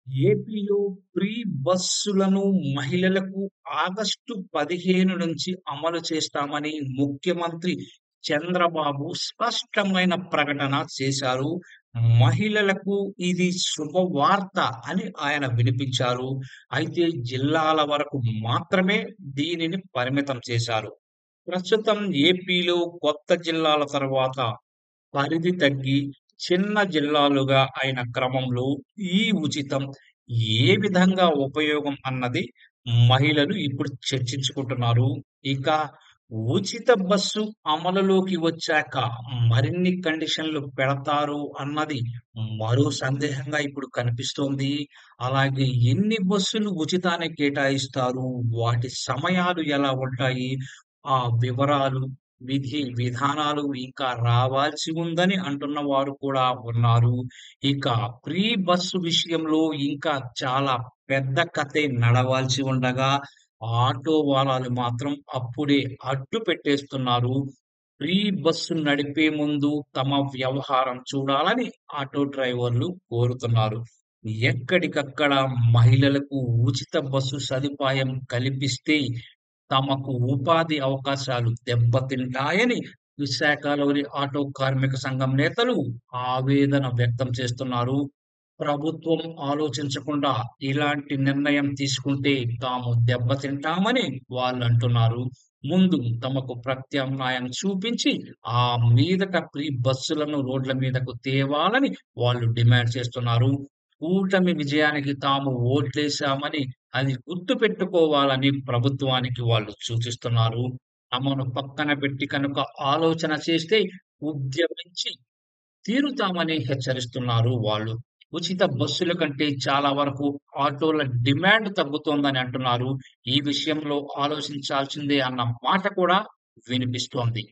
ఏపీలో ప్రీ బస్సులను మహిళలకు ఆగస్టు 15 నుంచి అమలు చేస్తామని ముఖ్యమంత్రి చంద్రబాబు స్పష్టమైన ప్రకటన చేశారు. మహిళలకు ఇది శుభవార్త అని ఆయన వినిపించారు. అయితే జిల్లాల వరకు మాత్రమే దీనిని పరిమితం చేశారు. ప్రస్తుతం ఏపీలో కొత్త జిల్లాల తర్వాత పరిధి తగ్గి చిన్న జిల్లాలుగా అయిన క్రమంలో ఈ ఉచితం ఏ విధంగా ఉపయోగం అన్నది మహిళలు ఇప్పుడు చర్చించుకుంటున్నారు. ఇక ఉచిత బస్సు అమలులోకి వచ్చాక మరిన్ని కండిషన్లు పెడతారు అన్నది మరో సందేహంగా ఇప్పుడు కనిపిస్తోంది. అలాగే ఎన్ని బస్సులు ఉచితాన్ని కేటాయిస్తారు? వాటి సమయాలు ఎలా ఉంటాయి? ఆ వివరాలు విధి విధానాలు ఇంకా రావాల్సి ఉందని అంటున్న వారు కూడా ఉన్నారు. ఇక ఫ్రీ బస్సు విషయంలో ఇంకా చాలా పెద్ద కథే నడవాల్సి ఉండగా, ఆటో వాళ్ళాలు మాత్రం అప్పుడే అడ్డు పెట్టేస్తున్నారు. ఫ్రీ బస్సు నడిపే ముందు తమ వ్యవహారం చూడాలని ఆటో డ్రైవర్లు కోరుతున్నారు. ఎక్కడికక్కడ మహిళలకు ఉచిత బస్సు సదుపాయం కల్పిస్తే తమకు ఉపాధి అవకాశాలు దెబ్బతింటాయని విశాఖలోని ఆటో కార్మిక సంఘం నేతలు ఆవేదన వ్యక్తం చేస్తున్నారు. ప్రభుత్వం ఆలోచించకుండా ఇలాంటి నిర్ణయం తీసుకుంటే తాము దెబ్బతింటామని వాళ్ళంటున్నారు. ముందు తమకు ప్రత్యామ్నాయం చూపించి ఆ మీదట ఫ్రీ బస్సులను రోడ్ల మీదకు తేవాలని వాళ్ళు డిమాండ్ చేస్తున్నారు. కూటమి విజయానికి తాము ఓట్లేశామని అది గుర్తుపెట్టుకోవాలని ప్రభుత్వానికి వాళ్ళు సూచిస్తున్నారు. తమను పక్కన పెట్టి కనుక ఆలోచన చేస్తే ఉద్యమించి తీరుతామని హెచ్చరిస్తున్నారు వాళ్ళు. ఉచిత బస్సుల కంటే చాలా వరకు ఆటోల డిమాండ్ తగ్గుతోందని అంటున్నారు. ఈ విషయంలో ఆలోచించాల్సిందే అన్న మాట కూడా వినిపిస్తోంది.